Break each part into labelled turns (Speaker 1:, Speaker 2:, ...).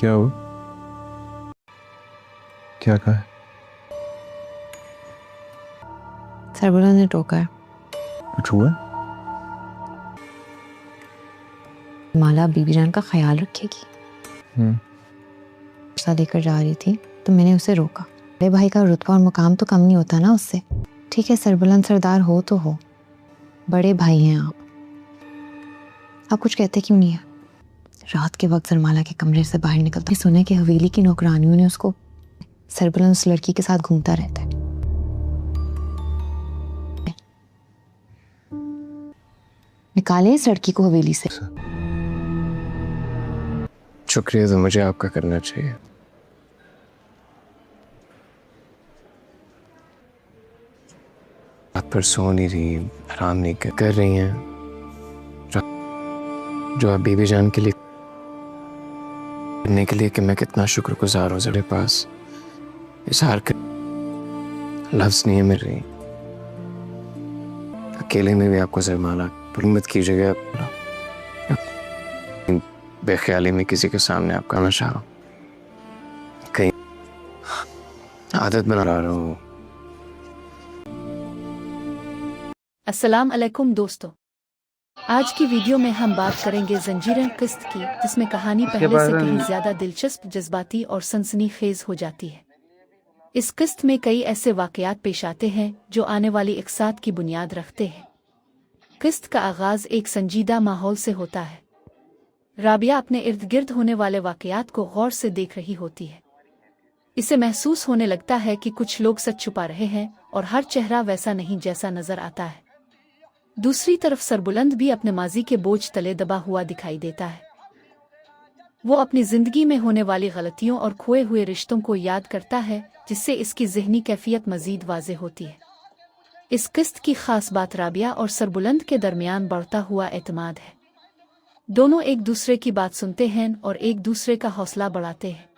Speaker 1: क्या हुआ? क्या कहा है?
Speaker 2: सरबला ने टोका है।
Speaker 1: कुछ हुआ?
Speaker 2: माला बीबी जान का ख्याल रखेगी। पैसा देकर जा रही थी तो मैंने उसे रोका। बड़े भाई का रुतबा और मुकाम तो कम नहीं होता ना उससे। ठीक है, सरबुलंद सरदार हो तो हो, बड़े भाई हैं आप कुछ कहते क्यों नहीं है? रात के वक्त सरमाला के कमरे से बाहर निकलते सुने कि हवेली की नौकरानियों ने उसको सरबुलंद उस लड़की के साथ घूमता रहता है। निकाले इस लड़की को हवेली से।
Speaker 3: शुक्रिया तो मुझे आपका करना चाहिए। रात पर सो नहीं रही, आराम नहीं कर रही हैं, जो आप बीबी जान के लिए करने के लिए कि मैं कितना शुक्रगुजार हूँ। मेरे पास इज़हार कर लफ्ज़ नहीं है मेरे। अकेले में भी आपको सरमाला मत कीजिएगा, बेख्याली में किसी के सामने आपका नशा कहीं आदत बना रहा हूँ।
Speaker 4: अस्सलाम अलैकुम दोस्तों, आज की वीडियो में हम बात करेंगे जंजीरें किस्त की, जिसमें कहानी पहले से कहीं ज्यादा दिलचस्प, जज्बाती और सनसनीखेज हो जाती है। इस किस्त में कई ऐसे वाकयात पेश आते हैं जो आने वाली इकसात की बुनियाद रखते हैं। किस्त का आगाज एक संजीदा माहौल से होता है। राबिया अपने इर्द गिर्द होने वाले वाकयात को गौर से देख रही होती है। इसे महसूस होने लगता है कि कुछ लोग सच छुपा रहे हैं और हर चेहरा वैसा नहीं जैसा नजर आता है। दूसरी तरफ सरबुलंद भी अपने माजी के बोझ तले दबा हुआ दिखाई देता है। वो अपनी जिंदगी में होने वाली गलतियों और खोए हुए रिश्तों को याद करता है, जिससे इसकी ज़हनी कैफियत मजीद वाज़ेह होती है। इस किस्त की खास बात राबिया और सरबुलंद के दरमियान बढ़ता हुआ एतमाद है। दोनों एक दूसरे की बात सुनते हैं और एक दूसरे का हौसला बढ़ाते हैं।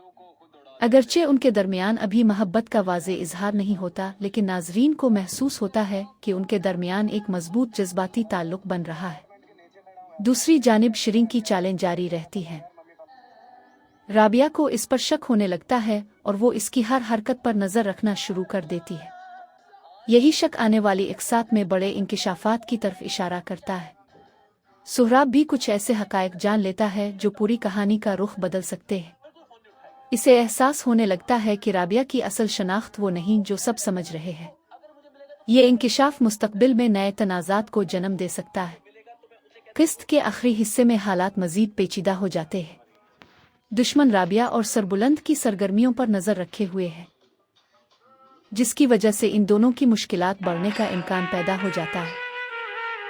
Speaker 4: अगरचे उनके दरमियान अभी मोहब्बत का वाज़े इजहार नहीं होता, लेकिन नाजरीन को महसूस होता है कि उनके दरमियान एक मजबूत जज्बाती ताल्लुक बन रहा है। दूसरी जानिब शिरीन की चालें जारी रहती हैं। राबिया को इस पर शक होने लगता है और वो इसकी हर हरकत पर नज़र रखना शुरू कर देती है। यही शक आने वाली इकसात में बड़े इंकिशाफात की तरफ इशारा करता है। सुहराब भी कुछ ऐसे हकायक जान लेता है जो पूरी कहानी का रुख बदल सकते हैं। इसे एहसास होने लगता है कि राबिया की असल शनाख्त वो नहीं जो सब समझ रहे हैं। ये इंकिशाफ मुस्तकबिल में नए तनाज़ात को जन्म दे सकता है। किस्त के आखिरी हिस्से में हालात मजीद पेचीदा हो जाते हैं। दुश्मन राबिया और सरबुलंद की सरगर्मियों पर नज़र रखे हुए है, जिसकी वजह से इन दोनों की मुश्किलात बढ़ने का इम्कान पैदा हो जाता है।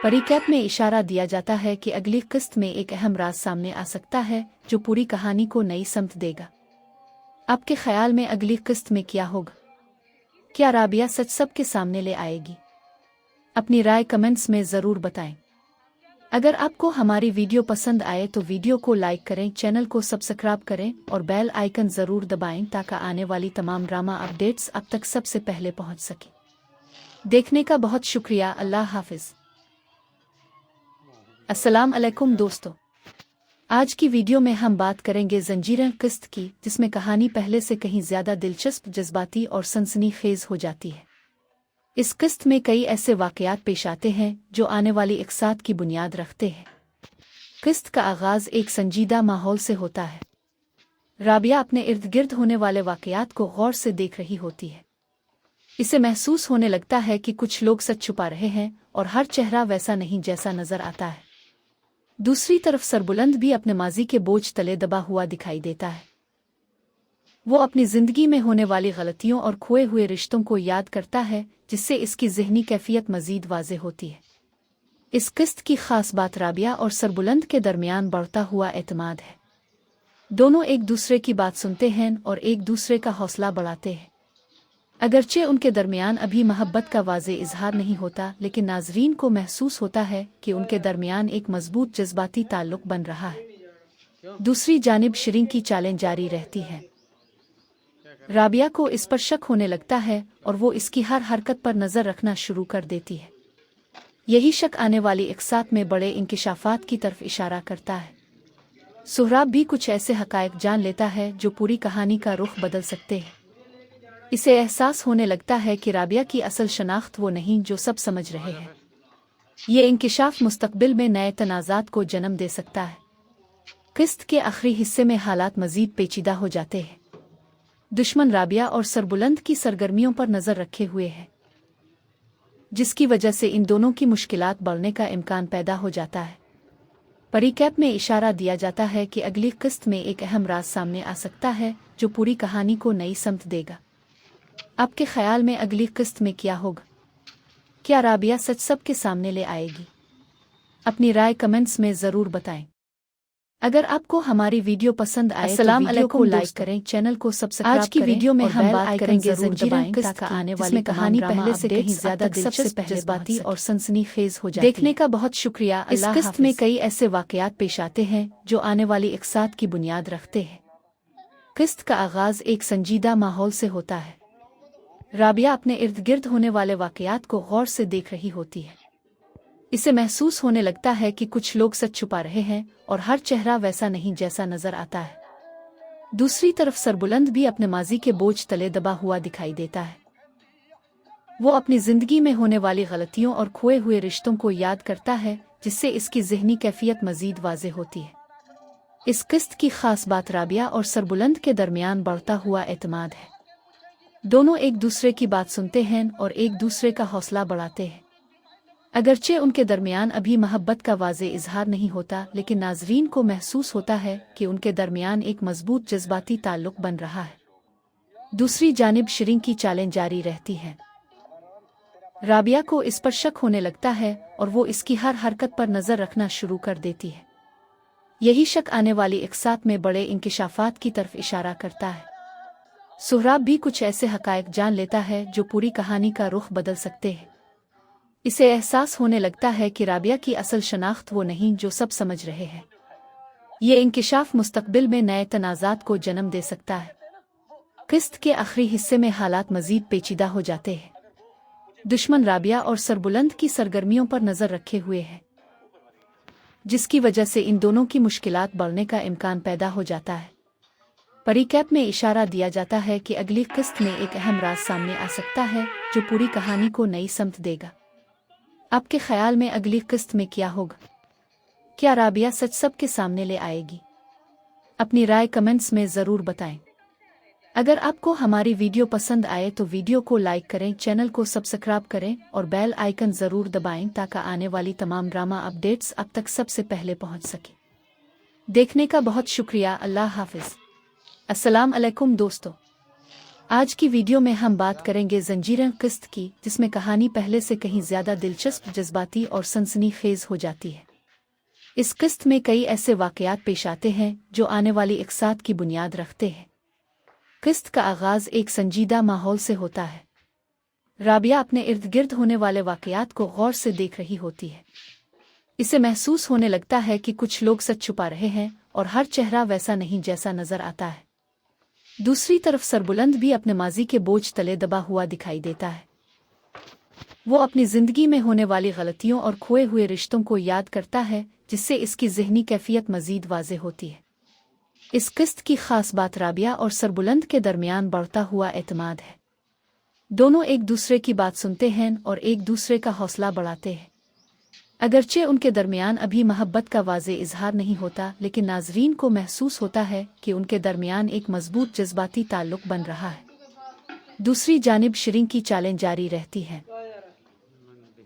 Speaker 4: परिकैप में इशारा दिया जाता है कि अगली किस्त में एक अहम राज सामने आ सकता है जो पूरी कहानी को नई समत देगा। आपके ख्याल में अगली किस्त में क्या होगा? क्या राबिया सच सबके सामने ले आएगी? अपनी राय कमेंट्स में ज़रूर बताएं। अगर आपको हमारी वीडियो पसंद आए तो वीडियो को लाइक करें, चैनल को सब्सक्राइब करें और बेल आइकन ज़रूर दबाएं ताकि आने वाली तमाम ड्रामा अपडेट्स आप तक सबसे पहले पहुंच सकें। देखने का बहुत शुक्रिया। अल्लाह हाफिज़। अस्सलाम अलैकुम दोस्तों, आज की वीडियो में हम बात करेंगे जंजीरें किस्त की, जिसमें कहानी पहले से कहीं ज्यादा दिलचस्प, जज्बाती और सनसनीखेज हो जाती है। इस किस्त में कई ऐसे वाकयात पेश आते हैं जो आने वाली इकसात की बुनियाद रखते हैं। किस्त का आगाज एक संजीदा माहौल से होता है। राबिया अपने इर्द गिर्द होने वाले वाकयात को गौर से देख रही होती है। इसे महसूस होने लगता है कि कुछ लोग सच छुपा रहे हैं और हर चेहरा वैसा नहीं जैसा नजर आता है। दूसरी तरफ सरबुलंद भी अपने माजी के बोझ तले दबा हुआ दिखाई देता है। वो अपनी जिंदगी में होने वाली गलतियों और खोए हुए रिश्तों को याद करता है, जिससे इसकी ज़हनी कैफियत मजीद वाज़ेह होती है। इस किस्त की खास बात राबिया और सरबुलंद के दरमियान बढ़ता हुआ एतमाद है। दोनों एक दूसरे की बात सुनते हैं और एक दूसरे का हौसला बढ़ाते हैं। अगरचे उनके दरमियान अभी मोहब्बत का वाज़े इजहार नहीं होता, लेकिन नाजरीन को महसूस होता है कि उनके दरमियान एक मजबूत जज्बाती ताल्लुक बन रहा है। दूसरी जानिब शिरीन की चालें जारी रहती हैं। राबिया को इस पर शक होने लगता है और वो इसकी हर हरकत पर नज़र रखना शुरू कर देती है। यही शक आने वाली इकसात में बड़े इंकिशाफात की तरफ इशारा करता है। सुहराब भी कुछ ऐसे हकायक जान लेता है जो पूरी कहानी का रुख बदल सकते हैं। इसे एहसास होने लगता है कि राबिया की असल शनाख्त वो नहीं जो सब समझ रहे हैं। ये इंकिशाफ मुस्तकबिल में नए तनाज़ात को जन्म दे सकता है। किस्त के आखिरी हिस्से में हालात मज़ीद पेचीदा हो जाते हैं। दुश्मन राबिया और सरबुलंद की सरगर्मियों पर नज़र रखे हुए है, जिसकी वजह से इन दोनों की मुश्किलात बढ़ने का इम्कान पैदा हो जाता है। परिकैप में इशारा दिया जाता है कि अगली किस्त में एक अहम राज सामने आ सकता है जो पूरी कहानी को नई समत देगा। आपके ख्याल में अगली किस्त में क्या होगा? क्या राबिया सच सबके सामने ले आएगी? अपनी राय कमेंट्स में ज़रूर बताएं। अगर आपको हमारी वीडियो पसंद आए तो वीडियो को लाइक करें, चैनल को सब्सक्राइब करें। आज की वीडियो में हम बात करेंगे जंजीरें किस्त का आने वाली कहानी पहले से कहीं ज्यादा दिलचस्प, जज्बाती और सनसनीखेज हो जाती है। देखने का बहुत शुक्रिया। इस किस्त में कई ऐसे वाकयात पेश आते हैं जो आने वाली इकसात की बुनियाद रखते हैं। किस्त का आगाज एक संजीदा माहौल से होता है। राबिया अपने इर्द गिर्द होने वाले वाकयात को गौर से देख रही होती है। इसे महसूस होने लगता है कि कुछ लोग सच छुपा रहे हैं और हर चेहरा वैसा नहीं जैसा नजर आता है। दूसरी तरफ सरबुलंद भी अपने माजी के बोझ तले दबा हुआ दिखाई देता है। वो अपनी जिंदगी में होने वाली गलतियों और खोए हुए रिश्तों को याद करता है, जिससे इसकी ज़हनी कैफियत मजीद वाज़ेह होती है। इस किस्त की खास बात राबिया और सरबुलंद के दरमियान बढ़ता हुआ एतमाद है। दोनों एक दूसरे की बात सुनते हैं और एक दूसरे का हौसला बढ़ाते हैं। अगरचे उनके दरमियान अभी मोहब्बत का वाज़े इजहार नहीं होता, लेकिन नाजरीन को महसूस होता है कि उनके दरमियान एक मजबूत जज्बाती ताल्लुक बन रहा है। दूसरी जानिब शिरीन की चालें जारी रहती हैं। राबिया को इस पर शक होने लगता है और वो इसकी हर हरकत पर नज़र रखना शुरू कर देती है। यही शक आने वाली इकसात में बड़े इंकिशाफात की तरफ इशारा करता है। सुहराब भी कुछ ऐसे हकायक जान लेता है जो पूरी कहानी का रुख बदल सकते हैं। इसे एहसास होने लगता है कि राबिया की असल शनाख्त वो नहीं जो सब समझ रहे हैं। ये इंकिशाफ मुस्तकबिल में नए तनाज़ात को जन्म दे सकता है। किस्त के आखिरी हिस्से में हालात मजीद पेचीदा हो जाते हैं। दुश्मन राबिया और सरबुलंद की सरगर्मियों पर नज़र रखे हुए है, जिसकी वजह से इन दोनों की मुश्किलात बढ़ने का इम्कान पैदा हो जाता है। परिकैप में इशारा दिया जाता है कि अगली किस्त में एक अहम राज सामने आ सकता है जो पूरी कहानी को नई समत देगा। आपके ख्याल में अगली किस्त में क्या होगा? क्या राबिया सच सबके सामने ले आएगी? अपनी राय कमेंट्स में ज़रूर बताएं। अगर आपको हमारी वीडियो पसंद आए तो वीडियो को लाइक करें, चैनल को सब्सक्राइब करें और बेल आइकन ज़रूर दबाएं ताकि आने वाली तमाम ड्रामा अपडेट्स आप तक सबसे पहले पहुंच सके। देखने का बहुत शुक्रिया। अल्लाह हाफिज़। अस्सलाम अलैकुम दोस्तों, आज की वीडियो में हम बात करेंगे जंजीरें किस्त की, जिसमें कहानी पहले से कहीं ज़्यादा दिलचस्प, जज्बाती और सनसनीखेज हो जाती है। इस किस्त में कई ऐसे वाकयात पेश आते हैं जो आने वाली इकसात की बुनियाद रखते हैं। किस्त का आगाज़ एक संजीदा माहौल से होता है। राबिया अपने इर्द गिर्द होने वाले वाकयात को गौर से देख रही होती है। इसे महसूस होने लगता है कि कुछ लोग सच छुपा रहे हैं और हर चेहरा वैसा नहीं जैसा नजर आता है। दूसरी तरफ सरबुलंद भी अपने माजी के बोझ तले दबा हुआ दिखाई देता है। वो अपनी जिंदगी में होने वाली गलतियों और खोए हुए रिश्तों को याद करता है, जिससे इसकी ज़हनी कैफियत मजीद वाज़ेह होती है। इस किस्त की खास बात राबिया और सरबुलंद के दरमियान बढ़ता हुआ एतमाद है। दोनों एक दूसरे की बात सुनते हैं और एक दूसरे का हौसला बढ़ाते हैं। अगरचे उनके दरमियान अभी मोहब्बत का वाज़े इजहार नहीं होता, लेकिन नाजरीन को महसूस होता है कि उनके दरमियान एक मजबूत जज्बाती ताल्लुक बन रहा है। दूसरी जानिब शिरीन की चालें जारी रहती हैं।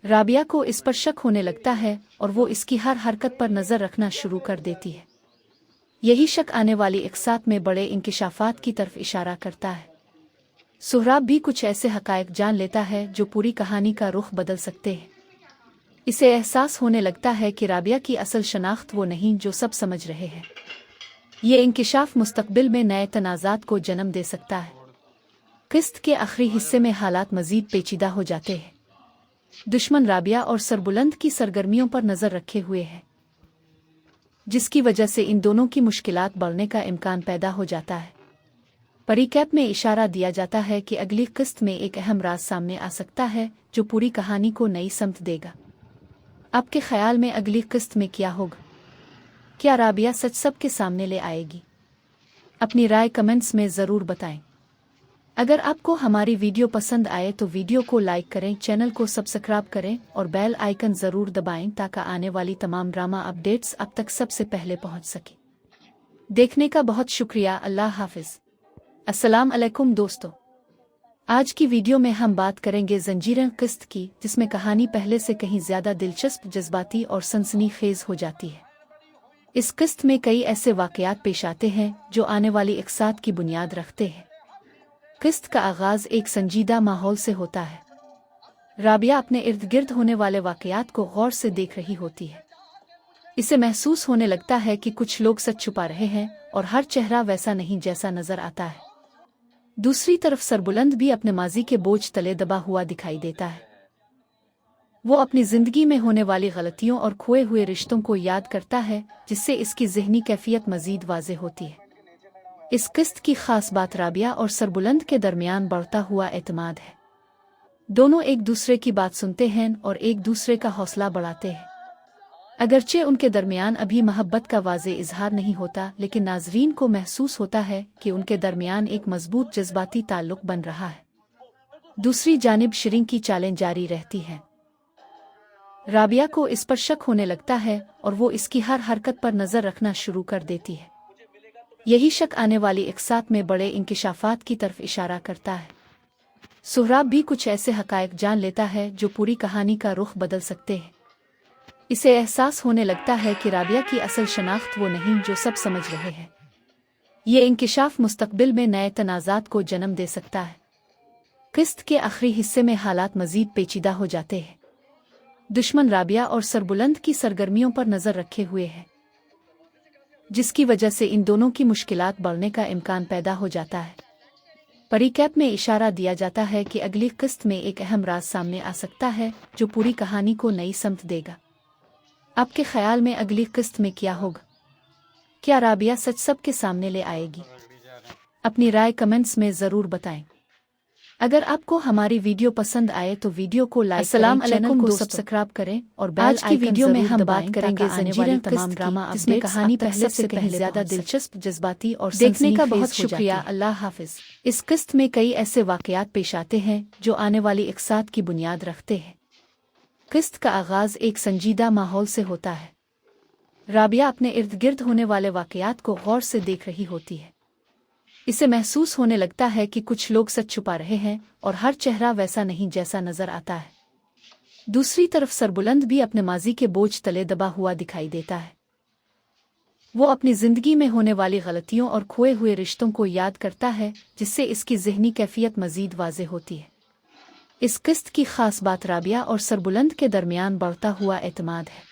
Speaker 4: राबिया को इस पर शक होने लगता है और वो इसकी हर हरकत पर नज़र रखना शुरू कर देती है। यही शक आने वाली इकसात में बड़े इंकिशाफात की तरफ इशारा करता है। सुहराब भी कुछ ऐसे हकायक जान लेता है जो पूरी कहानी का रुख बदल सकते हैं। इसे एहसास होने लगता है कि राबिया की असल शनाख्त वो नहीं जो सब समझ रहे हैं। ये इंकिशाफ मुस्तकबिल में नए तनाज़ात को जन्म दे सकता है। किस्त के आखिरी हिस्से में हालात मजीद पेचीदा हो जाते हैं। दुश्मन राबिया और सरबुलंद की सरगर्मियों पर नज़र रखे हुए है, जिसकी वजह से इन दोनों की मुश्किलात बढ़ने का इम्कान पैदा हो जाता है। परिकैप में इशारा दिया जाता है कि अगली किस्त में एक अहम राज सामने आ सकता है जो पूरी कहानी को नई समत देगा। आपके ख्याल में अगली किस्त में क्या होगा? क्या राबिया सच सबके सामने ले आएगी? अपनी राय कमेंट्स में ज़रूर बताएं। अगर आपको हमारी वीडियो पसंद आए तो वीडियो को लाइक करें, चैनल को सब्सक्राइब करें और बेल आइकन ज़रूर दबाएं ताकि आने वाली तमाम ड्रामा अपडेट्स आप तक सबसे पहले पहुंच सके। देखने का बहुत शुक्रिया। अल्लाह हाफिज़। अस्सलाम अलैकुम दोस्तों, आज की वीडियो में हम बात करेंगे जंजीरें किस्त की, जिसमें कहानी पहले से कहीं ज़्यादा दिलचस्प, जज्बाती और सनसनीखेज हो जाती है। इस किस्त में कई ऐसे वाक़यात पेश आते हैं जो आने वाली इक़सात की बुनियाद रखते हैं। किस्त का आगाज़ एक संजीदा माहौल से होता है। राबिया अपने इर्द गिर्द होने वाले वाक़यात को गौर से देख रही होती है। इसे महसूस होने लगता है कि कुछ लोग सच छुपा रहे हैं और हर चेहरा वैसा नहीं जैसा नजर आता है। दूसरी तरफ सरबुलंद भी अपने माजी के बोझ तले दबा हुआ दिखाई देता है। वो अपनी जिंदगी में होने वाली गलतियों और खोए हुए रिश्तों को याद करता है, जिससे इसकी ज़हनी कैफियत मज़ीद वाज़े होती है। इस किस्त की खास बात राबिया और सरबुलंद के दरमियान बढ़ता हुआ एतमाद है। दोनों एक दूसरे की बात सुनते हैं और एक दूसरे का हौसला बढ़ाते हैं। अगरचे उनके दरमियान अभी मोहब्बत का वाज़े इजहार नहीं होता, लेकिन नाजरीन को महसूस होता है कि उनके दरमियान एक मजबूत जज्बाती ताल्लुक बन रहा है। दूसरी जानिब शिरीन की चालें जारी रहती हैं। राबिया को इस पर शक होने लगता है और वो इसकी हर हरकत पर नज़र रखना शुरू कर देती है। यही शक आने वाली इक़सात में बड़े इंकिशाफात की तरफ इशारा करता है। सुहराब भी कुछ ऐसे हक़ाइक़ जान लेता है जो पूरी कहानी का रुख बदल सकते हैं। इसे एहसास होने लगता है कि राबिया की असल शनाख्त वो नहीं जो सब समझ रहे हैं। ये इंकिशाफ मुस्तक़बिल में नए तनाज़ात को जन्म दे सकता है। किस्त के आखिरी हिस्से में हालात मज़ीद पेचीदा हो जाते हैं। दुश्मन राबिया और सरबुलंद की सरगर्मियों पर नज़र रखे हुए है, जिसकी वजह से इन दोनों की मुश्किलात बढ़ने का इम्कान पैदा हो जाता है। परिकैप में इशारा दिया जाता है कि अगली किस्त में एक अहम राज सामने आ सकता है जो पूरी कहानी को नई समत देगा। आपके ख्याल में अगली किस्त में क्या होगा? क्या राबिया सच सबके सामने ले आएगी? अपनी राय कमेंट्स में ज़रूर बताएं। अगर आपको हमारी वीडियो पसंद आए तो वीडियो को लाइक करें, चैनल को सब्सक्राइब करें और बेल आइकन वीडियो में हम बात करेंगे जंजीरें तमाम ड्रामा जिसमें कहानी पहले से कहीं ज़्यादा दिलचस्प, जज्बाती और देखने का बहुत शुक्रिया। अल्लाह हाफिज़। इस किस्त में कई ऐसे वाक़यात पेश आते हैं जो आने वाली इक़सात की बुनियाद रखते हैं। किस्त का आगाज़ एक संजीदा माहौल से होता है। राबिया अपने इर्द गिर्द होने वाले वाक़यात को गौर से देख रही होती है। इसे महसूस होने लगता है कि कुछ लोग सच छुपा रहे हैं और हर चेहरा वैसा नहीं जैसा नजर आता है। दूसरी तरफ सरबुलंद भी अपने माजी के बोझ तले दबा हुआ दिखाई देता है। वो अपनी जिंदगी में होने वाली गलतियों और खोए हुए रिश्तों को याद करता है, जिससे इसकी ज़हनी कैफियत मज़ीद वाज़े होती है। इस किस्त की खास बात राबिया और सरबुलंद के दरमियान बढ़ता हुआ एतमाद है।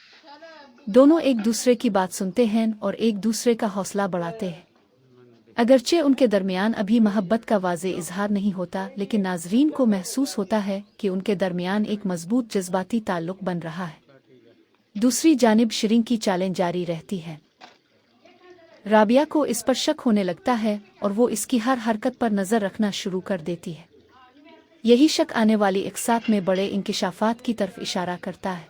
Speaker 4: दोनों एक दूसरे की बात सुनते हैं और एक दूसरे का हौसला बढ़ाते हैं। अगरचे उनके दरमियान अभी मोहब्बत का वाज़े इजहार नहीं होता, लेकिन नाजरीन को महसूस होता है कि उनके दरमियान एक मजबूत जज्बाती ताल्लुक बन रहा है। दूसरी जानिब शिरीन की चालें जारी रहती हैं। राबिया को इस पर शक होने लगता है और वो इसकी हर हरकत पर नज़र रखना शुरू कर देती है। यही शक आने वाली इक़सात में बड़े इंकिशाफात की तरफ इशारा करता है।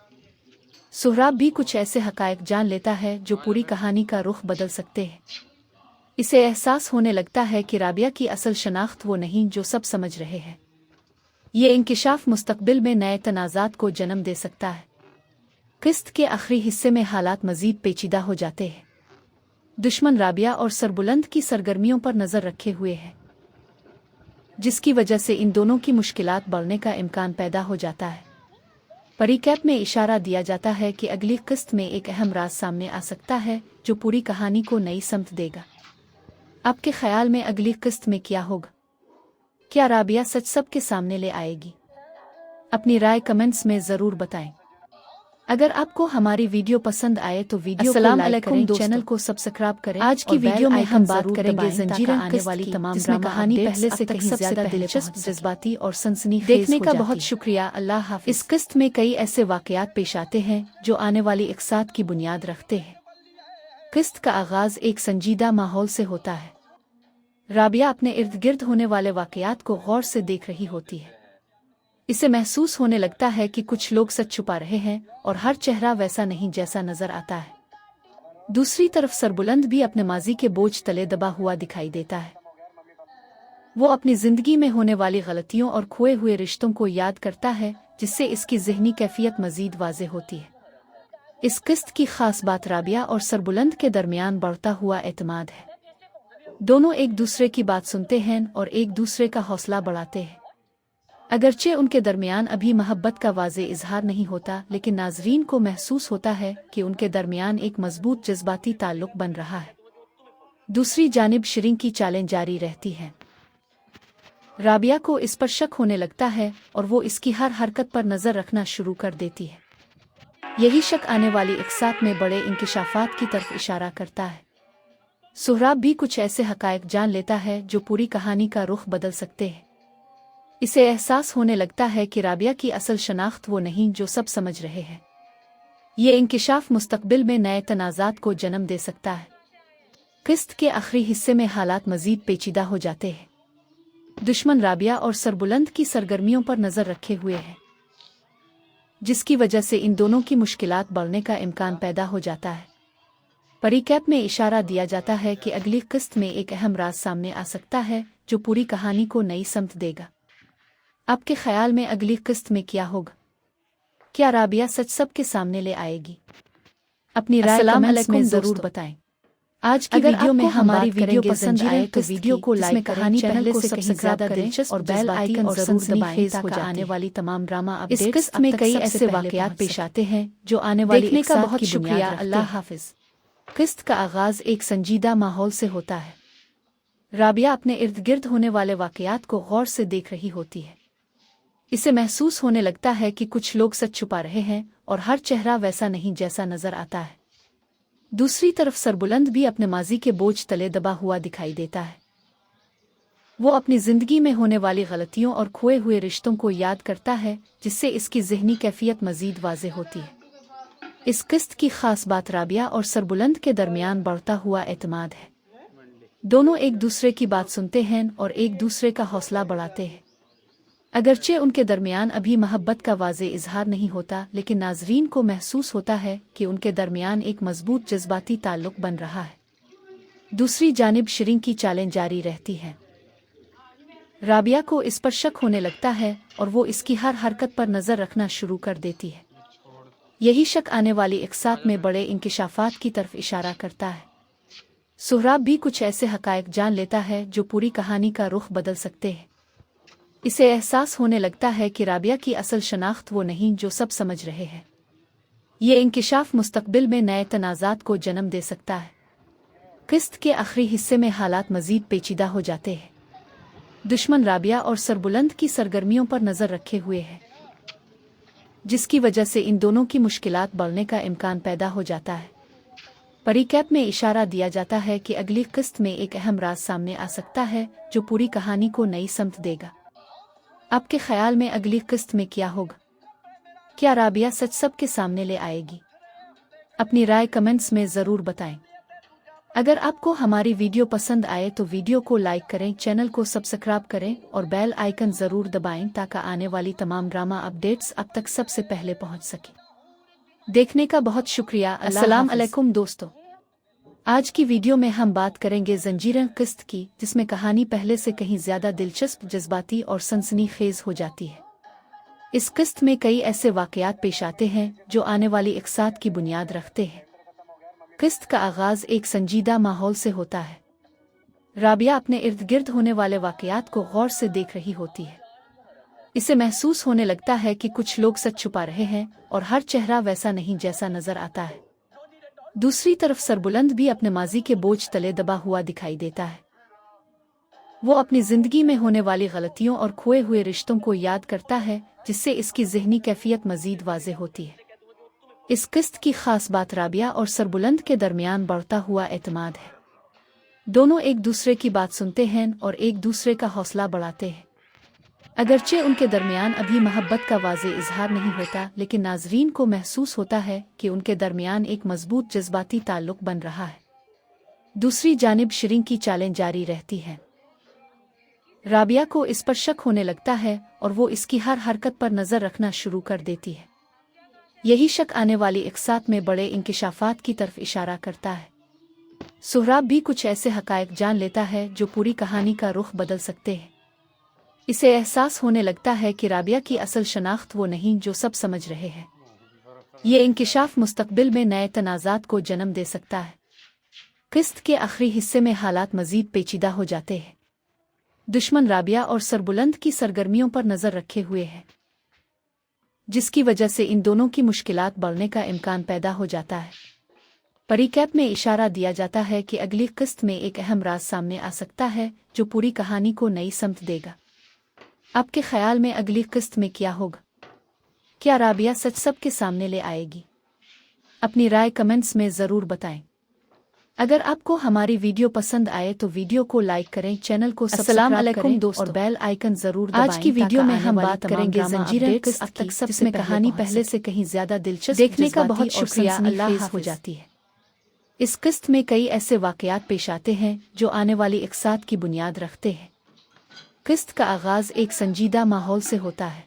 Speaker 4: सुहराब भी कुछ ऐसे हक़ाइक़ जान लेता है जो पूरी कहानी का रुख बदल सकते हैं। इसे एहसास होने लगता है कि राबिया की असल शनाख्त वो नहीं जो सब समझ रहे हैं। ये इंकिशाफ मुस्तक़बिल में नए तनाज़ात को जन्म दे सकता है। किस्त के आखिरी हिस्से में हालात मज़ीद पेचीदा हो जाते हैं। दुश्मन राबिया और सरबुलंद की सरगर्मियों पर नज़र रखे हुए है, जिसकी वजह से इन दोनों की मुश्किलात बढ़ने का इम्कान पैदा हो जाता है। परिकैप में इशारा दिया जाता है कि अगली किस्त में एक अहम राज सामने आ सकता है जो पूरी कहानी को नई समत देगा। आपके ख्याल में अगली किस्त में क्या होगा? क्या राबिया सच सबके सामने ले आएगी? अपनी राय कमेंट्स में ज़रूर बताएं। अगर आपको हमारी वीडियो पसंद आए तो वीडियो को लाइक करें, चैनल को सब्सक्राइब करें। आज की वीडियो में हम बात करेंगे जंजीरें आने वाली तमाम ड्रामा कहानी पहले से कहीं ज़्यादा दिलचस्प, जज्बाती और सनसनीखेज देखने का बहुत शुक्रिया। अल्लाह हाफिज़। इस किस्त में कई ऐसे वाक़यात पेश आते हैं जो आने वाली इक़सात की बुनियाद रखते हैं। किस्त का आगाज़ एक संजीदा माहौल से होता है। राबिया अपने इर्द गिर्द होने वाले वाक़यात को गौर से देख रही होती है। इसे महसूस होने लगता है कि कुछ लोग सच छुपा रहे हैं और हर चेहरा वैसा नहीं जैसा नजर आता है। दूसरी तरफ सरबुलंद भी अपने माजी के बोझ तले दबा हुआ दिखाई देता है। वो अपनी जिंदगी में होने वाली गलतियों और खोए हुए रिश्तों को याद करता है, जिससे इसकी ज़हनी कैफियत मज़ीद वाज़े होती है। इस किस्त की ख़ास बात राबिया और सरबुलंद के दरमियान बढ़ता हुआ एतमाद है। दोनों एक दूसरे की बात सुनते हैं और एक दूसरे का हौसला बढ़ाते हैं। अगरचे उनके दरमियान अभी मोहब्बत का वाज़े इजहार नहीं होता, लेकिन नाज़रीन को महसूस होता है कि उनके दरमियान एक मजबूत जज्बाती ताल्लुक़ बन रहा है। दूसरी जानिब शिरीन की चालें जारी रहती हैं। राबिया को इस पर शक होने लगता है और वो इसकी हर हरकत पर नज़र रखना शुरू कर देती है। यही शक आने वाली इक़सात में बड़े इंकिशाफात की तरफ इशारा करता है। सुहराब भी कुछ ऐसे हक़ाइक़ जान लेता है जो पूरी कहानी का रुख बदल सकते हैं। इसे एहसास होने लगता है कि राबिया की असल शनाख्त वो नहीं जो सब समझ रहे हैं। ये इंकिशाफ मुस्तक़बिल में नए तनाज़ात को जन्म दे सकता है। किस्त के आखिरी हिस्से में हालात मज़ीद पेचीदा हो जाते हैं। दुश्मन राबिया और सरबुलंद की सरगर्मियों पर नज़र रखे हुए है, जिसकी वजह से इन दोनों की मुश्किलात बढ़ने का इम्कान पैदा हो जाता है। परिकैप में इशारा दिया जाता है कि अगली किस्त में एक अहम राज सामने आ सकता है जो पूरी कहानी को नई समत देगा। आपके ख्याल में अगली किस्त में क्या होगा? क्या राबिया सच सबके सामने ले आएगी? अपनी राय कमेंट्स में ज़रूर बताएं। आज की वीडियो में हमारी वीडियो पसंद आए तो वीडियो को लाइक करें, कहानी पहले से कहीं ज्यादा दिलचस्प और बेल आइकन जरूर दबाएं ताकि आने वाली तमाम ड्रामा अपडेट्स इस किस्त में कई ऐसे वाकयात पेश आते हैं जो आने वाली देखने का बहुत शुक्रिया। अल्लाह हाफिज। किस्त का आगाज एक संजीदा माहौल से होता है। राबिया अपने इर्द गिर्द होने वाले वाकयात को गौर से देख रही होती है। इसे महसूस होने लगता है कि कुछ लोग सच छुपा रहे हैं और हर चेहरा वैसा नहीं जैसा नजर आता है। दूसरी तरफ सरबुलंद भी अपने माजी के बोझ तले दबा हुआ दिखाई देता है। वो अपनी जिंदगी में होने वाली गलतियों और खोए हुए रिश्तों को याद करता है, जिससे इसकी ज़हनी कैफियत मज़ीद वाज़े होती है। इस किस्त की ख़ास बात राबिया और सरबुलंद के दरमियान बढ़ता हुआ एतमाद है। दोनों एक दूसरे की बात सुनते हैं और एक दूसरे का हौसला बढ़ाते हैं। अगरचे उनके दरमियान अभी मोहब्बत का वाज़े इजहार नहीं होता, लेकिन नाज़रीन को महसूस होता है कि उनके दरमियान एक मजबूत जज्बाती ताल्लुक़ बन रहा है। दूसरी जानिब शिरीन की चालें जारी रहती हैं। राबिया को इस पर शक होने लगता है और वो इसकी हर हरकत पर नज़र रखना शुरू कर देती है। यही शक आने वाली इक़सात में बड़े इंकिशाफात की तरफ इशारा करता है। सुहराब भी कुछ ऐसे हक़ाइक़ जान लेता है जो पूरी कहानी का रुख बदल सकते हैं। इसे एहसास होने लगता है कि राबिया की असल शनाख्त वो नहीं जो सब समझ रहे हैं। ये इंकिशाफ मुस्तक़बिल में नए तनाज़ात को जन्म दे सकता है। किस्त के आखिरी हिस्से में हालात मज़ीद पेचीदा हो जाते हैं। दुश्मन राबिया और सरबुलंद की सरगर्मियों पर नज़र रखे हुए है, जिसकी वजह से इन दोनों की मुश्किलात बढ़ने का इम्कान पैदा हो जाता है। परिकैप में इशारा दिया जाता है कि अगली किस्त में एक अहम राज सामने आ सकता है जो पूरी कहानी को नई समत देगा। आपके ख्याल में अगली किस्त में क्या होगा? क्या राबिया सच सबके सामने ले आएगी? अपनी राय कमेंट्स में ज़रूर बताएं। अगर आपको हमारी वीडियो पसंद आए तो वीडियो को लाइक करें, चैनल को सब्सक्राइब करें और बेल आइकन ज़रूर दबाएं ताकि आने वाली तमाम ड्रामा अपडेट्स आप तक सबसे पहले पहुंच सके। देखने का बहुत शुक्रिया। अस्सलाम अलैकुम दोस्तों। आज की वीडियो में हम बात करेंगे जंजीरें किस्त की, जिसमें कहानी पहले से कहीं ज्यादा दिलचस्प, जज्बाती और सनसनीखेज हो जाती है। इस किस्त में कई ऐसे वाकयात पेश आते हैं जो आने वाली इक़सात की बुनियाद रखते हैं। किस्त का आगाज एक संजीदा माहौल से होता है। राबिया अपने इर्द गिर्द होने वाले वाकयात को गौर से देख रही होती है। इसे महसूस होने लगता है कि कुछ लोग सच छुपा रहे हैं और हर चेहरा वैसा नहीं जैसा नजर आता है। दूसरी तरफ सरबुलंद भी अपने माजी के बोझ तले दबा हुआ दिखाई देता है। वो अपनी जिंदगी में होने वाली गलतियों और खोए हुए रिश्तों को याद करता है, जिससे इसकी ज़हनी कैफियत मज़ीद वाज़े होती है। इस किस्त की ख़ास बात राबिया और सरबुलंद के दरमियान बढ़ता हुआ एतमाद है। दोनों एक दूसरे की बात सुनते हैं और एक दूसरे का हौसला बढ़ाते हैं। अगरचे उनके दरमियान अभी मोहब्बत का वाज़े इजहार नहीं होता, लेकिन नाज़रीन को महसूस होता है कि उनके दरमियान एक मजबूत जज्बाती ताल्लुक़ बन रहा है। दूसरी जानिब शिरीन की चालें जारी रहती हैं। राबिया को इस पर शक होने लगता है और वो इसकी हर हरकत पर नज़र रखना शुरू कर देती है। यही शक आने वाली इकसात में बड़े इंकिशाफात की तरफ इशारा करता है। सोहराब भी कुछ ऐसे हकायक जान लेता है जो पूरी कहानी का रुख बदल सकते हैं। इसे एहसास होने लगता है कि राबिया की असल शनाख्त वो नहीं जो सब समझ रहे हैं। ये इंकिशाफ मुस्तकबिल में नए तनाज़ात को जन्म दे सकता है। किस्त के आखिरी हिस्से में हालात मजीद पेचीदा हो जाते हैं। दुश्मन राबिया और सरबुलंद की सरगर्मियों पर नज़र रखे हुए है, जिसकी वजह से इन दोनों की मुश्किलात बढ़ने का इम्कान पैदा हो जाता है। परिकैप में इशारा दिया जाता है कि अगली किस्त में एक अहम राज सामने आ सकता है जो पूरी कहानी को नई समत देगा। आपके ख्याल में अगली किस्त में क्या होगा? क्या राबिया सच सबके सामने ले आएगी? अपनी राय कमेंट्स में ज़रूर बताएं। अगर आपको हमारी वीडियो पसंद आए तो वीडियो को लाइक करें, चैनल को सब्सक्राइब करें दोस्तों, और बेल आइकन जरूर दबाएं। आज की वीडियो में हम बात करेंगे जंजीरें किस्त तक जिसमें कहानी पहले से कहीं ज्यादा दिलचस्प, देखने का बहुत शुक्रिया, अल्लाह हो जाती है। इस किस्त में कई ऐसे वाकयात पेश आते हैं जो आने वाली इकसात की बुनियाद रखते हैं। किस्त का आगाज एक संजीदा माहौल से होता है।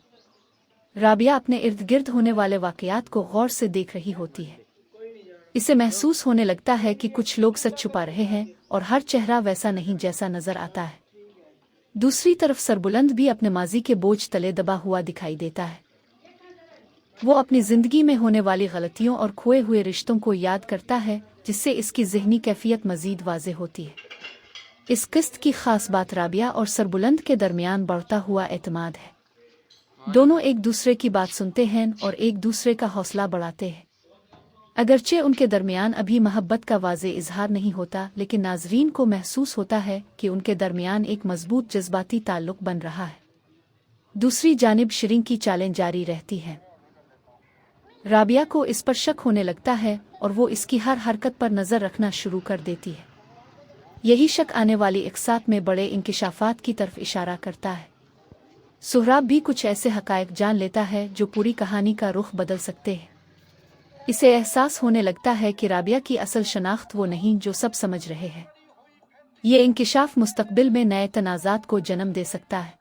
Speaker 4: राबिया अपने इर्द गिर्द होने वाले वाकयात को गौर से देख रही होती है। इसे महसूस होने लगता है कि कुछ लोग सच छुपा रहे हैं और हर चेहरा वैसा नहीं जैसा नजर आता है। दूसरी तरफ सरबुलंद भी अपने माजी के बोझ तले दबा हुआ दिखाई देता है। वो अपनी जिंदगी में होने वाली गलतियों और खोए हुए रिश्तों को याद करता है, जिससे इसकी ज़हनी कैफियत मजीद वाज़ेह होती है। इस किस्त की खास बात राबिया और सरबुलंद के दरमियान बढ़ता हुआ एतमाद है। दोनों एक दूसरे की बात सुनते हैं और एक दूसरे का हौसला बढ़ाते हैं। अगरचे उनके दरमियान अभी मोहब्बत का वाज़े इजहार नहीं होता, लेकिन नाजरीन को महसूस होता है कि उनके दरमियान एक मजबूत जज्बाती ताल्लुक बन रहा है। दूसरी जानिब शिरीन की चालें जारी रहती हैं। राबिया को इस पर शक होने लगता है और वो इसकी हर हरकत पर नज़र रखना शुरू कर देती है। यही शक आने वाली इकसात में बड़े इंकिशाफात की तरफ इशारा करता है। सोहराब भी कुछ ऐसे हकायक जान लेता है जो पूरी कहानी का रुख बदल सकते हैं। इसे एहसास होने लगता है कि राबिया की असल शनाख्त वो नहीं जो सब समझ रहे हैं। ये इंकिशाफ मुस्तकबिल में नए तनाज़ात को जन्म दे सकता है।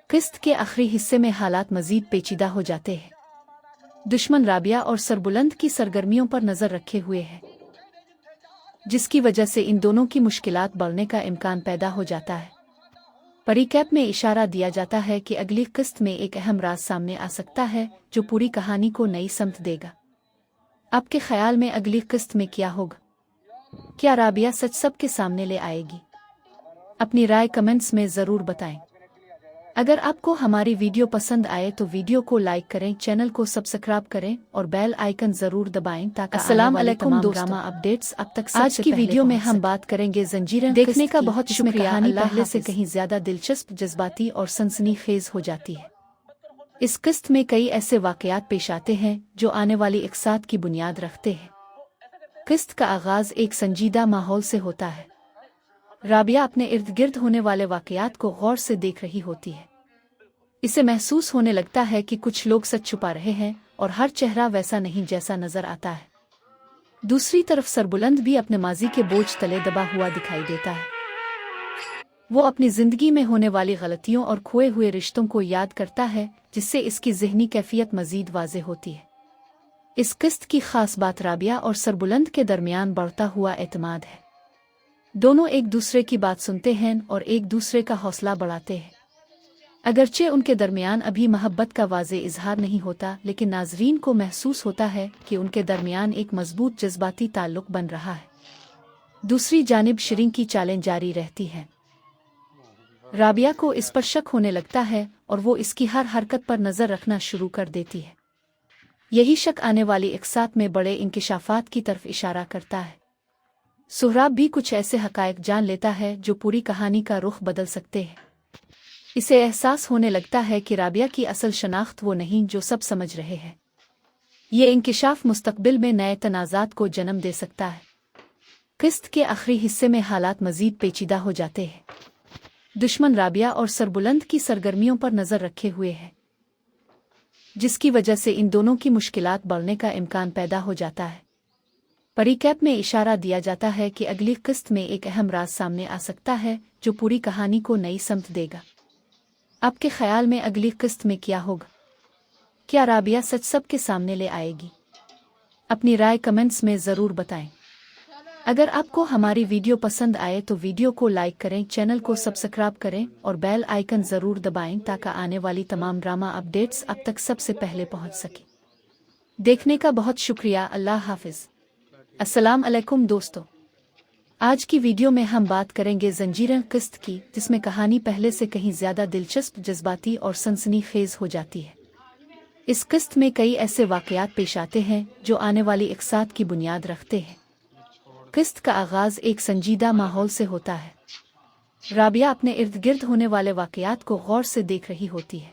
Speaker 4: किस्त के आखिरी हिस्से में हालात मजीद पेचीदा हो जाते हैं। दुश्मन राबिया और सरबुलंद की सरगर्मियों पर नज़र रखे हुए है, जिसकी वजह से इन दोनों की मुश्किलात बढ़ने का इम्कान पैदा हो जाता है। परिकैप में इशारा दिया जाता है कि अगली किस्त में एक अहम राज सामने आ सकता है जो पूरी कहानी को नई समत देगा। आपके ख्याल में अगली किस्त में क्या होगा? क्या राबिया सच सबके सामने ले आएगी? अपनी राय कमेंट्स में ज़रूर बताएं। अगर आपको हमारी वीडियो पसंद आए तो वीडियो को लाइक करें, चैनल को सब्सक्राइब करें और बेल आइकन ज़रूर दबाएं ताकि अस्सलाम वालेकुम दोस्तों, अपडेट्स अब तक आज की वीडियो में हम बात करेंगे जंजीरें। देखने का बहुत शुक्रिया, कहानी पहले से कहीं ज़्यादा दिलचस्प, जज्बाती और सनसनीखेज हो जाती है। इस किस्त में कई ऐसे वाकयात पेश आते हैं जो आने वाली इकसात की बुनियाद रखते हैं। किस्त का आगाज एक संजीदा माहौल से होता है। राबिया अपने इर्द गिर्द होने वाले वाकयात को गौर से देख रही होती है। इसे महसूस होने लगता है कि कुछ लोग सच छुपा रहे हैं और हर चेहरा वैसा नहीं जैसा नजर आता है। दूसरी तरफ सरबुलंद भी अपने माजी के बोझ तले दबा हुआ दिखाई देता है। वो अपनी जिंदगी में होने वाली गलतियों और खोए हुए रिश्तों को याद करता है, जिससे इसकी ज़हनी कैफियत मजीद वाज़ेह होती है। इस किस्त की खास बात राबिया और सरबुलंद के दरमियान बढ़ता हुआ एतमाद है। दोनों एक दूसरे की बात सुनते हैं और एक दूसरे का हौसला बढ़ाते हैं। अगरचे उनके दरमियान अभी मोहब्बत का वाज़े इजहार नहीं होता, लेकिन नाजरीन को महसूस होता है कि उनके दरमियान एक मजबूत जज्बाती ताल्लुक बन रहा है। दूसरी जानिब शिरीन की चालें जारी रहती हैं। राबिया को इस पर शक होने लगता है और वो इसकी हर हरकत पर नज़र रखना शुरू कर देती है। यही शक आने वाली इकसात में बड़े इंकिशाफात की तरफ इशारा करता है। सोहराब भी कुछ ऐसे हकायक जान लेता है जो पूरी कहानी का रुख बदल सकते हैं। इसे एहसास होने लगता है कि राबिया की असल शनाख्त वो नहीं जो सब समझ रहे हैं। ये इंकिशाफ मुस्तकबिल में नए तनाज़ात को जन्म दे सकता है। किस्त के आखिरी हिस्से में हालात मजीद पेचीदा हो जाते हैं। दुश्मन राबिया और सरबुलंद की सरगर्मियों पर नज़र रखे हुए है, जिसकी वजह से इन दोनों की मुश्किलात बढ़ने का इम्कान पैदा हो जाता है। परिकैप में इशारा दिया जाता है कि अगली किस्त में एक अहम राज सामने आ सकता है जो पूरी कहानी को नई समत देगा। आपके ख्याल में अगली किस्त में क्या होगा? क्या राबिया सच सबके सामने ले आएगी? अपनी राय कमेंट्स में ज़रूर बताएं। अगर आपको हमारी वीडियो पसंद आए तो वीडियो को लाइक करें, चैनल को सब्सक्राइब करें और बेल आइकन ज़रूर दबाएं ताकि आने वाली तमाम ड्रामा अपडेट्स आप तक सबसे पहले पहुंच सके। देखने का बहुत शुक्रिया। अल्लाह हाफिज़। अस्सलाम अलैकुम दोस्तों, आज की वीडियो में हम बात करेंगे जंजीरें किस्त की, जिसमें कहानी पहले से कहीं ज़्यादा दिलचस्प, जज्बाती और सनसनीखेज हो जाती है। इस किस्त में कई ऐसे वाक़यात पेश आते हैं जो आने वाली इक़सात की बुनियाद रखते हैं। किस्त का आगाज़ एक संजीदा माहौल से होता है। राबिया अपने इर्द गिर्द होने वाले वाक़यात को गौर से देख रही होती है।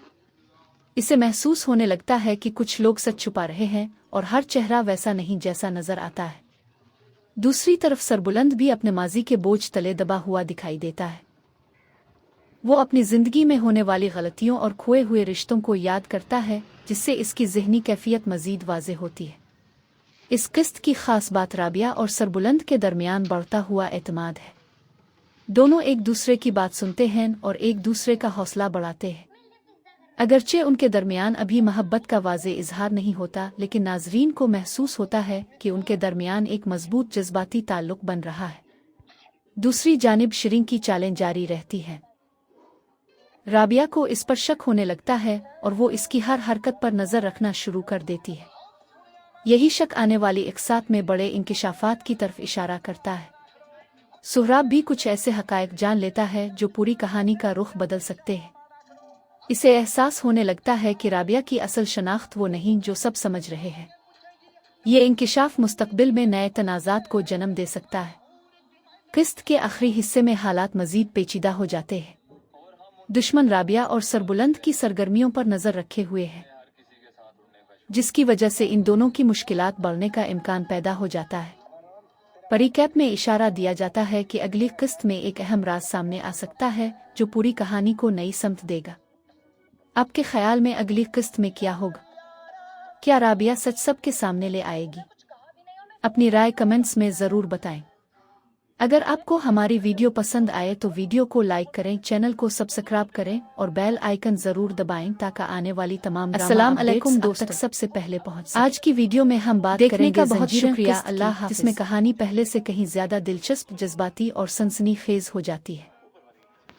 Speaker 4: इसे महसूस होने लगता है कि कुछ लोग सच छुपा रहे हैं और हर चेहरा वैसा नहीं जैसा नज़र आता है। दूसरी तरफ सरबुलंद भी अपने माजी के बोझ तले दबा हुआ दिखाई देता है। वो अपनी ज़िंदगी में होने वाली गलतियों और खोए हुए रिश्तों को याद करता है, जिससे इसकी ज़हनी कैफियत मज़ीद वाज़े होती है। इस किस्त की ख़ास बात राबिया और सरबुलंद के दरमियान बढ़ता हुआ एतमाद है। दोनों एक दूसरे की बात सुनते हैं और एक दूसरे का हौसला बढ़ाते हैं। अगरचे उनके दरमियान अभी मोहब्बत का वाज़े इजहार नहीं होता, लेकिन नाज़रीन को महसूस होता है कि उनके दरमियान एक मजबूत जज्बाती ताल्लुक़ बन रहा है। दूसरी जानिब शिरीन की चालें जारी रहती हैं। राबिया को इस पर शक होने लगता है और वो इसकी हर हरकत पर नज़र रखना शुरू कर देती है। यही शक आने वाली इक़सात में बड़े इंकिशाफात की तरफ इशारा करता है। सुहराब भी कुछ ऐसे हक़ाइक़ जान लेता है जो पूरी कहानी का रुख बदल सकते हैं। इसे एहसास होने लगता है कि राबिया की असल शनाख्त वो नहीं जो सब समझ रहे हैं। ये इंकिशाफ मुस्तक़बिल में नए तनाज़ात को जन्म दे सकता है। किस्त के आखिरी हिस्से में हालात मज़ीद पेचीदा हो जाते हैं। दुश्मन राबिया और सरबुलंद की सरगर्मियों पर नज़र रखे हुए हैं, जिसकी वजह से इन दोनों की मुश्किलात बढ़ने का इम्कान पैदा हो जाता है। परिकैप में इशारा दिया जाता है कि अगली किस्त में एक अहम राज सामने आ सकता है जो पूरी कहानी को नई समत देगा। आपके ख्याल में अगली किस्त में क्या होगा? क्या राबिया सच सबके सामने ले आएगी? अपनी राय कमेंट्स में ज़रूर बताएं। अगर आपको हमारी वीडियो पसंद आए तो वीडियो को लाइक करें, चैनल को सब्सक्राइब करें और बेल आइकन ज़रूर दबाएं ताकि आने वाली तमाम अस्सलाम अलैकुम दोस्तों तक सबसे पहले पहुंच। आज की वीडियो में हम बात करेंगे का बहुत शुक्रिया। अल्लाह हाफ़िज़। जिसमें कहानी पहले से कहीं ज़्यादा दिलचस्प, जज्बाती और सनसनीखेज हो जाती है।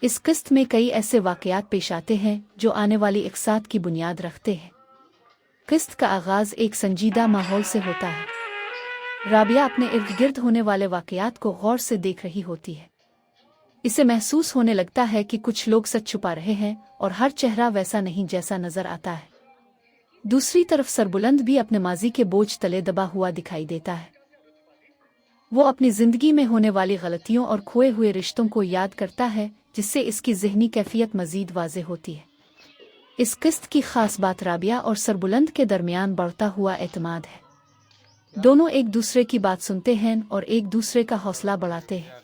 Speaker 4: इस किस्त में कई ऐसे वाक़यात पेश आते हैं जो आने वाली इक़सात की बुनियाद रखते हैं। किस्त का आगाज़ एक संजीदा माहौल से होता है। राबिया अपने इर्द गिर्द होने वाले वाक़यात को गौर से देख रही होती है। इसे महसूस होने लगता है कि कुछ लोग सच छुपा रहे हैं और हर चेहरा वैसा नहीं जैसा नज़र आता है। दूसरी तरफ सरबुलंद भी अपने माजी के बोझ तले दबा हुआ दिखाई देता है। वो अपनी ज़िंदगी में होने वाली गलतियों और खोए हुए रिश्तों को याद करता है, जिससे इसकी ज़हनी कैफियत मज़ीद वाज़े होती है। इस किस्त की ख़ास बात राबिया और सरबुलंद के दरमियान बढ़ता हुआ एतमाद है। दोनों एक दूसरे की बात सुनते हैं और एक दूसरे का हौसला बढ़ाते हैं।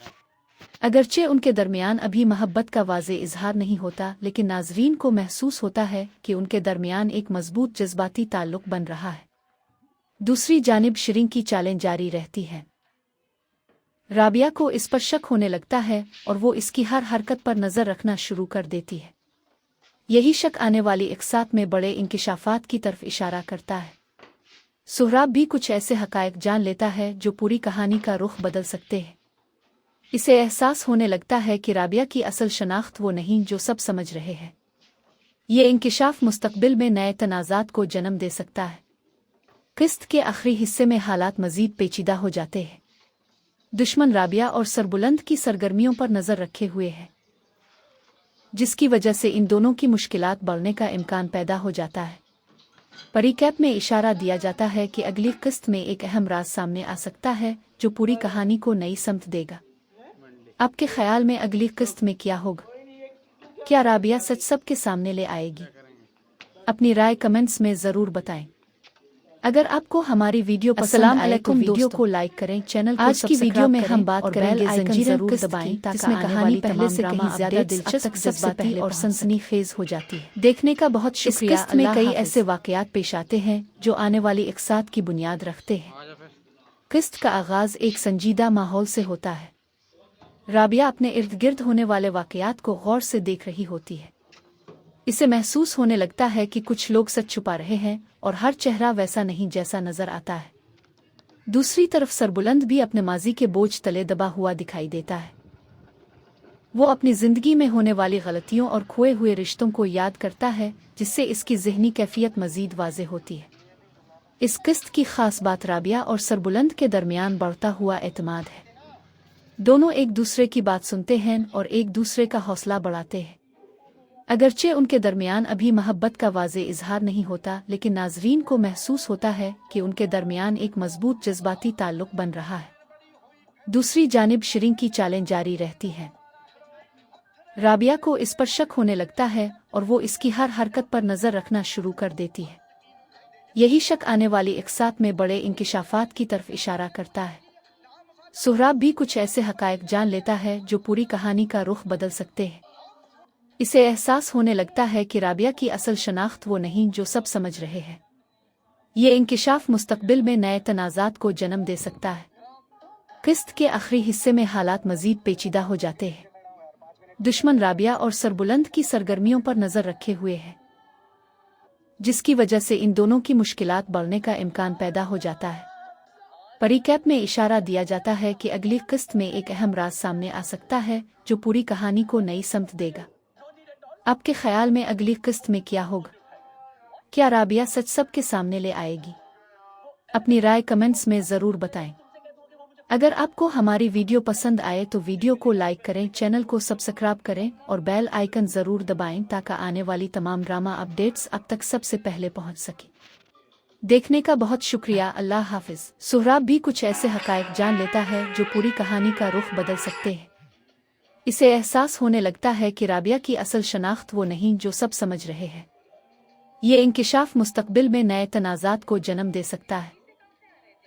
Speaker 4: अगरचे उनके दरमियान अभी मोहब्बत का वाज़े इजहार नहीं होता, लेकिन नाज़रीन को महसूस होता है कि उनके दरमियान एक मजबूत जज्बाती ताल्लुक़ बन रहा है। दूसरी जानिब शिरीन की चालें जारी रहती हैं। राबिया को इस पर शक होने लगता है और वो इसकी हर हरकत पर नज़र रखना शुरू कर देती है। यही शक आने वाली इक़सात में बड़े इंकिशाफात की तरफ इशारा करता है। सुहराब भी कुछ ऐसे हक़ाइक़ जान लेता है जो पूरी कहानी का रुख बदल सकते हैं। इसे एहसास होने लगता है कि राबिया की असल शनाख्त वो नहीं जो सब समझ रहे हैं। ये इंकिशाफ मुस्तक़बिल में नए तनाज़ात को जन्म दे सकता है। किस्त के आखिरी हिस्से में हालात मज़ीद पेचीदा हो जाते हैं। दुश्मन राबिया और सरबुलंद की सरगर्मियों पर नज़र रखे हुए हैं, जिसकी वजह से इन दोनों की मुश्किलात बढ़ने का इम्कान पैदा हो जाता है। परिकैप में इशारा दिया जाता है कि अगली किस्त में एक अहम राज सामने आ सकता है जो पूरी कहानी को नई समत देगा। आपके ख्याल में अगली किस्त में क्या होगा? क्या राबिया सच सबके सामने ले आएगी? अपनी राय कमेंट्स में ज़रूर बताएं। अगर आपको हमारी वीडियो पसंद आए तो वीडियो को लाइक करें, चैनल को आज की वीडियो में हम बात करेंगे जंजीरें किस्त की, जिसमें कहानी पहले से कहीं ज़्यादा दिलचस्प, जज्बाती और सनसनीखेज हो जाती है। देखने का बहुत शुक्रिया। इस किस्त में कई ऐसे वाक़यात पेश आते हैं जो आने वाली इक़सात की बुनियाद रखते हैं। किस्त का आगाज़ एक संजीदा माहौल से होता है। राबिया अपने इर्द गिर्द होने वाले वाक़यात को गौर से देख रही होती है। इसे महसूस होने लगता है कि कुछ लोग सच छुपा रहे हैं और हर चेहरा वैसा नहीं जैसा नजर आता है। दूसरी तरफ सरबुलंद भी अपने माजी के बोझ तले दबा हुआ दिखाई देता है। वो अपनी जिंदगी में होने वाली गलतियों और खोए हुए रिश्तों को याद करता है, जिससे इसकी ज़हनी कैफियत मज़ीद वाज़ेह होती है। इस किस्त की ख़ास बात राबिया और सरबुलंद के दरमियान बढ़ता हुआ एतमाद है। दोनों एक दूसरे की बात सुनते हैं और एक दूसरे का हौसला बढ़ाते हैं। अगरचे उनके दरमियान अभी मोहब्बत का वाज़े इजहार नहीं होता, लेकिन नाजरीन को महसूस होता है कि उनके दरमियान एक मजबूत जज्बाती ताल्लुक बन रहा है। दूसरी जानिब शिरीन की चालें जारी रहती हैं। राबिया को इस पर शक होने लगता है और वो इसकी हर हरकत पर नज़र रखना शुरू कर देती है। यही शक आने वाली इक़सात में बड़े इंकिशाफात की तरफ इशारा करता है। सुहराब भी कुछ ऐसे हक़ाइक़ जान लेता है जो पूरी कहानी का रुख बदल सकते हैं। इसे एहसास होने लगता है कि राबिया की असल शनाख्त वो नहीं जो सब समझ रहे हैं। ये इंकिशाफ मुस्तक़बिल में नए तनाज़ात को जन्म दे सकता है। किस्त के आखिरी हिस्से में हालात मज़ीद पेचीदा हो जाते हैं। दुश्मन राबिया और सरबुलंद की सरगर्मियों पर नज़र रखे हुए है, जिसकी वजह से इन दोनों की मुश्किलात बढ़ने का इम्कान पैदा हो जाता है। परिकैप में इशारा दिया जाता है कि अगली किस्त में एक अहम राज सामने आ सकता है जो पूरी कहानी को नई समत देगा। आपके ख्याल में अगली किस्त में क्या होगा? क्या राबिया सच सबके सामने ले आएगी? अपनी राय कमेंट्स में ज़रूर बताएं। अगर आपको हमारी वीडियो पसंद आए तो वीडियो को लाइक करें, चैनल को सब्सक्राइब करें और बेल आइकन ज़रूर दबाएं ताकि आने वाली तमाम ड्रामा अपडेट्स अब तक सबसे पहले पहुंच सकें। देखने का बहुत शुक्रिया। अल्लाह हाफिज़। सुहराब भी कुछ ऐसे हक़ाइक़ जान लेता है जो पूरी कहानी का रुख बदल सकते हैं। इसे एहसास होने लगता है कि राबिया की असल शनाख्त वो नहीं जो सब समझ रहे हैं। ये इंकिशाफ मुस्तक़बिल में नए तनाज़ात को जन्म दे सकता है।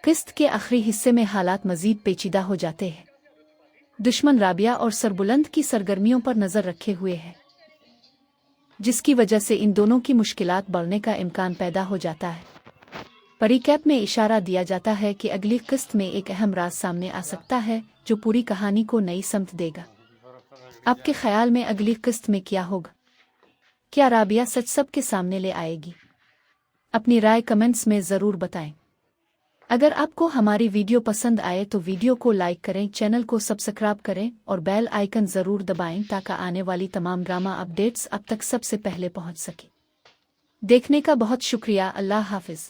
Speaker 4: किस्त के आखिरी हिस्से में हालात मज़ीद पेचीदा हो जाते हैं। दुश्मन राबिया और सरबुलंद की सरगर्मियों पर नज़र रखे हुए है, जिसकी वजह से इन दोनों की मुश्किलात बढ़ने का इम्कान पैदा हो जाता है। परिकैप में इशारा दिया जाता है कि अगली किस्त में एक अहम राज सामने आ सकता है जो पूरी कहानी को नई समत देगा। आपके ख्याल में अगली किस्त में क्या होगा? क्या राबिया सच सबके सामने ले आएगी? अपनी राय कमेंट्स में ज़रूर बताएं। अगर आपको हमारी वीडियो पसंद आए तो वीडियो को लाइक करें, चैनल को सब्सक्राइब करें और बेल आइकन ज़रूर दबाएं ताकि आने वाली तमाम ड्रामा अपडेट्स अब तक सबसे पहले पहुंच सके। देखने का बहुत शुक्रिया। अल्लाह हाफिज़।